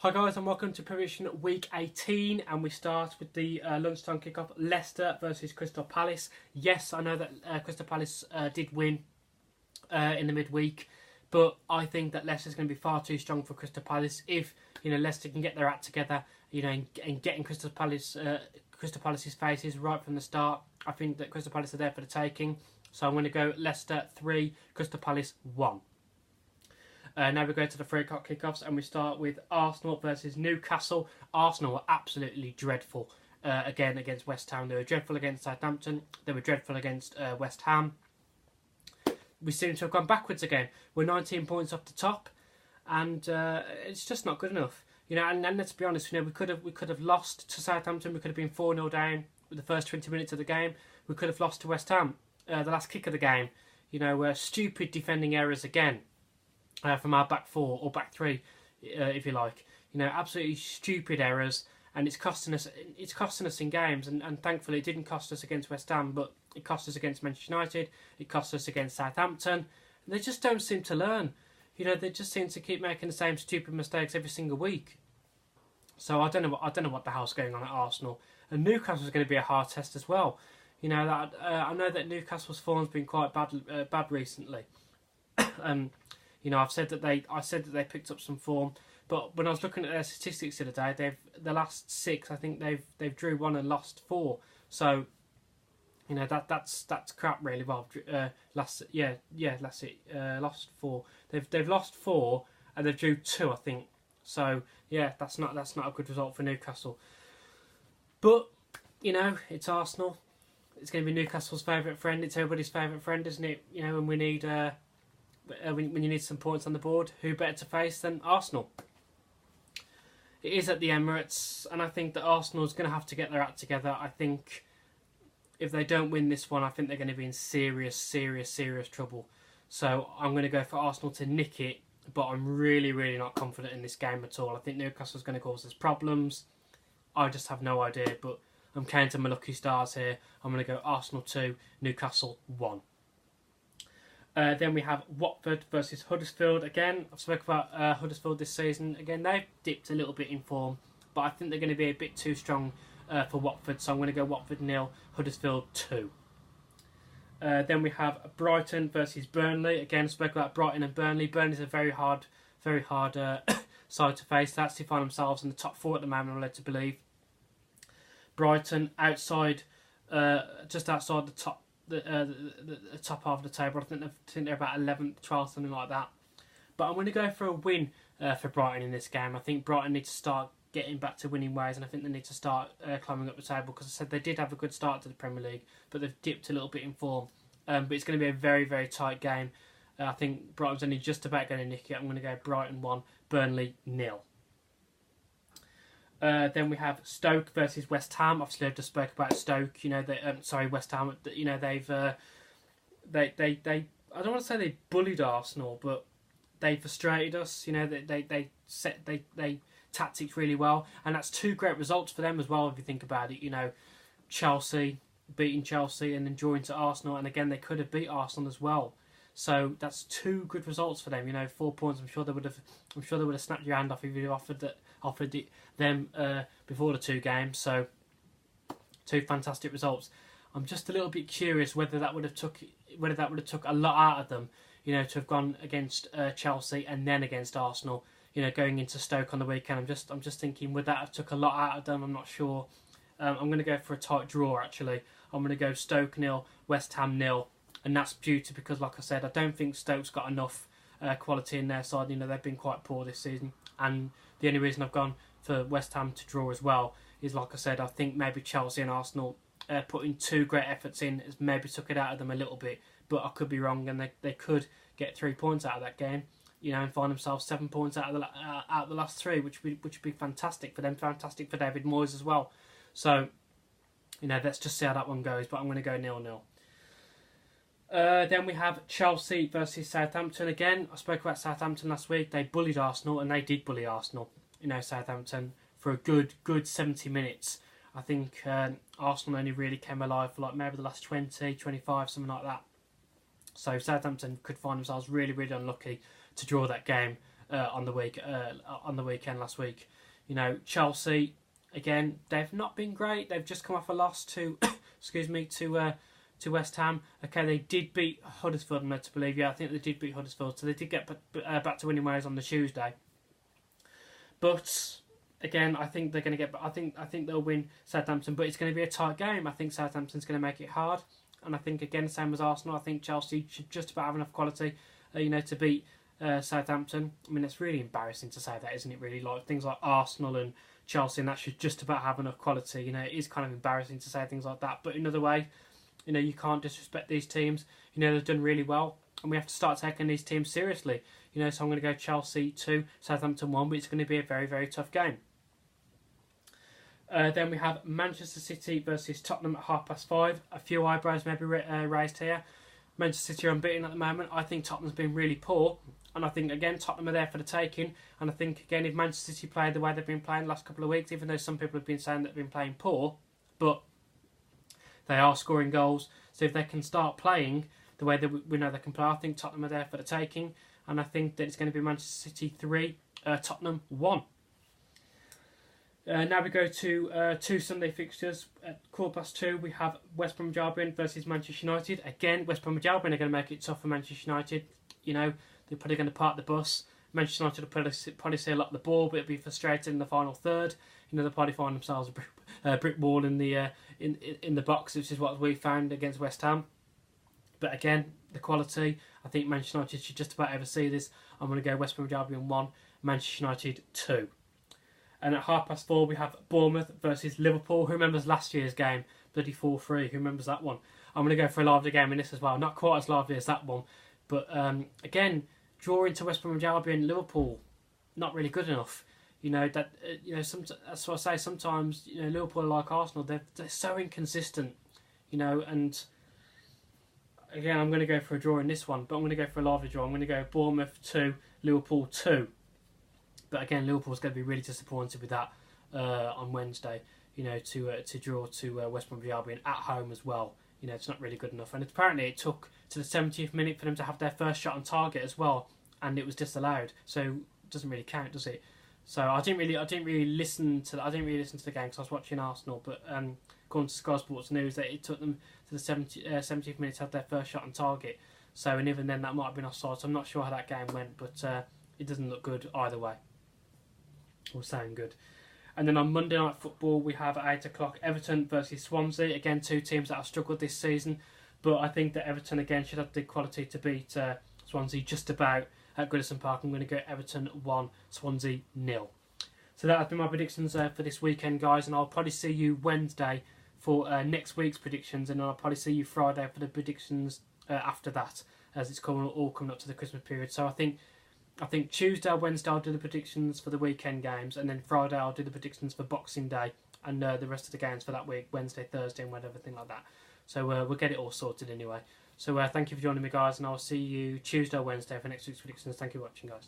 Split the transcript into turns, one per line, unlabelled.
Hi guys and welcome to Provision Week 18, and we start with the lunchtime kickoff, Leicester versus Crystal Palace. Yes, I know that Crystal Palace did win in the midweek, but I think that Leicester's going to be far too strong for Crystal Palace. If Leicester can get their act together, and getting Crystal Palace's faces right from the start, I think that Crystal Palace are there for the taking. So I'm going to go Leicester 3, Crystal Palace 1. Now we go to the 3 o'clock kickoffs, and we start with Arsenal versus Newcastle. Arsenal were absolutely dreadful again against West Ham. They were dreadful against Southampton. They were dreadful against West Ham. We seem to have gone backwards again. We're 19 points off the top, and it's just not good enough. And let's be honest, we could have lost to Southampton. We could have been 4-0 down with the first 20 minutes of the game. We could have lost to West Ham the last kick of the game. Stupid defending errors again. From our back 4 or back 3, if you like, absolutely stupid errors, and it's costing us. It's costing us in games, and thankfully it didn't cost us against West Ham, but it cost us against Manchester United. It cost us against Southampton. They just don't seem to learn. They just seem to keep making the same stupid mistakes every single week. So I don't know what the hell's going on at Arsenal. And Newcastle is going to be a hard test as well. I know that Newcastle's form's been quite bad recently. I said that they picked up some form, but when I was looking at their statistics the other day, the last 6, I think they've drew 1 and lost 4. So, that's crap really. Well, lost 4. They've lost 4 and they've drew 2, I think. So yeah, that's not a good result for Newcastle. But it's Arsenal. It's going to be Newcastle's favourite friend. It's everybody's favourite friend, isn't it? And we need. When you need some points on the board, who better to face than Arsenal? It is at the Emirates, and I think that Arsenal's going to have to get their act together. I think if they don't win this one, I think they're going to be in serious trouble. So I'm going to go for Arsenal to nick it, but I'm really not confident in this game at all. I think Newcastle's going to cause us problems. I just have no idea, but I'm counting my lucky stars here. I'm going to go Arsenal 2, Newcastle 1. Then we have Watford versus Huddersfield. Again, I've spoken about Huddersfield this season. Again, they've dipped a little bit in form, but I think they're going to be a bit too strong for Watford. So I'm going to go Watford 0, Huddersfield 2. Then we have Brighton versus Burnley. Again, I spoke about Brighton and Burnley. Burnley's a very hard side to face. They actually find themselves in the top 4 at the moment, I'm led to believe. Brighton outside, just outside the top. The top half of the table. I think they're about 11th, 12th, something like that. But I'm going to go for a win for Brighton in this game. I think Brighton need to start getting back to winning ways, and I think they need to start climbing up the table, because I said they did have a good start to the Premier League, but they've dipped a little bit in form. But it's going to be a very tight game. I think Brighton's only just about going to nick it. I'm going to go Brighton 1, Burnley 0. Then we have Stoke versus West Ham. Obviously, I've just spoke about Stoke. West Ham. They've I don't want to say they bullied Arsenal, but they frustrated us. They set tactics really well, and that's 2 great results for them as well. If you think about it, Chelsea beating Chelsea and then drawing to Arsenal, and again they could have beat Arsenal as well. So that's 2 good results for them. 4 points. I'm sure they would have snapped your hand off if you offered them before the 2 games. So 2 fantastic results. I'm just a little bit curious whether that would have took a lot out of them. To have gone against Chelsea and then against Arsenal. Going into Stoke on the weekend. I'm just thinking, would that have took a lot out of them? I'm not sure. I'm going to go for a tight draw. Actually, I'm going to go Stoke 0, West Ham 0. And that's due to, because, like I said, I don't think Stoke's got enough quality in their side. They've been quite poor this season. And the only reason I've gone for West Ham to draw as well is, like I said, I think maybe Chelsea and Arsenal putting 2 great efforts in has maybe took it out of them a little bit. But I could be wrong, and they could get 3 points out of that game, and find themselves 7 points out of the last 3, which would be fantastic for them, fantastic for David Moyes as well. So, let's just see how that one goes. But I'm going to go 0-0. Then we have Chelsea versus Southampton again. I spoke about Southampton last week. They bullied Arsenal, and they did bully Arsenal. Southampton for a good 70 minutes. I think Arsenal only really came alive for maybe the last 20, 25, something like that. So Southampton could find themselves really unlucky to draw that game on the weekend last week. You know, Chelsea again, they've not been great. They've just come off a loss to to West Ham. Okay, they did beat Huddersfield, I'm led to believe. Yeah, I think they did beat Huddersfield, so they did get back to winning ways on the Tuesday. But again, I think they're going to get. I think they'll win Southampton, but it's going to be a tight game. I think Southampton's going to make it hard, and I think again, same as Arsenal, I think Chelsea should just about have enough quality, to beat Southampton. I mean, it's really embarrassing to say that, isn't it? Really, like things like Arsenal and Chelsea, and that should just about have enough quality. You know, it is kind of embarrassing to say things like that, but another way, you can't disrespect these teams. They've done really well, and we have to start taking these teams seriously. So I'm going to go Chelsea 2, Southampton 1, but it's going to be a very, very tough game. Then we have Manchester City versus Tottenham at 5:30. A few eyebrows may be raised here. Manchester City are unbeaten at the moment. I think Tottenham's been really poor, and I think again Tottenham are there for the taking. And I think again if Manchester City play the way they've been playing the last couple of weeks, even though some people have been saying that they've been playing poor, but they are scoring goals. So if they can start playing the way that we know they can play, I think Tottenham are there for the taking. And I think that it's going to be Manchester City 3, Tottenham 1. Now we go to two Sunday fixtures. At 2:15, we have West Bromwich Albion versus Manchester United. Again, West Bromwich Albion are going to make it tough for Manchester United. They're probably going to park the bus. Manchester United will probably see a lot of the ball, but it'll be frustrating in the final third. They'll probably find themselves a brick wall in the box, which is what we found against West Ham. But again, the quality, I think Manchester United should just about oversee this. I'm going to go West Bromwich Albion 1, Manchester United 2. And at 4:30, we have Bournemouth versus Liverpool. Who remembers last year's game? Bloody 4-3. Who remembers that one? I'm going to go for a lively game in this as well. Not quite as lively as that one. But again, drawing to West Bromwich Albion, Liverpool, not really good enough. That's what I say. Sometimes, Liverpool are like Arsenal. They're so inconsistent, and again, I'm going to go for a draw in this one, but I'm going to go for a lively draw. I'm going to go Bournemouth 2, Liverpool 2. But again, Liverpool's going to be really disappointed with that on Wednesday, to draw to West Bromwich Albion at home as well. It's not really good enough. And apparently it took to the 70th minute for them to have their first shot on target as well, and it was disallowed. So it doesn't really count, does it? So I didn't really listen to the game because I was watching Arsenal. But according to Sky Sports News, that it took them to the 70th minute to have their first shot on target. So and even then that might have been offside. So I'm not sure how that game went, but it doesn't look good either way. Or sound good. And then on Monday Night Football, we have at 8 o'clock Everton versus Swansea. Again, two teams that have struggled this season. But I think that Everton, again, should have the quality to beat Swansea just about at Goodison Park. I'm going to go Everton 1, Swansea 0. So that has been my predictions for this weekend, guys. And I'll probably see you Wednesday for next week's predictions. And I'll probably see you Friday for the predictions after that, as it's all coming up to the Christmas period. So I think Tuesday or Wednesday I'll do the predictions for the weekend games, and then Friday I'll do the predictions for Boxing Day and the rest of the games for that week, Wednesday, Thursday and everything like that. So we'll get it all sorted anyway. So thank you for joining me, guys, and I'll see you Tuesday or Wednesday for next week's predictions. Thank you for watching, guys.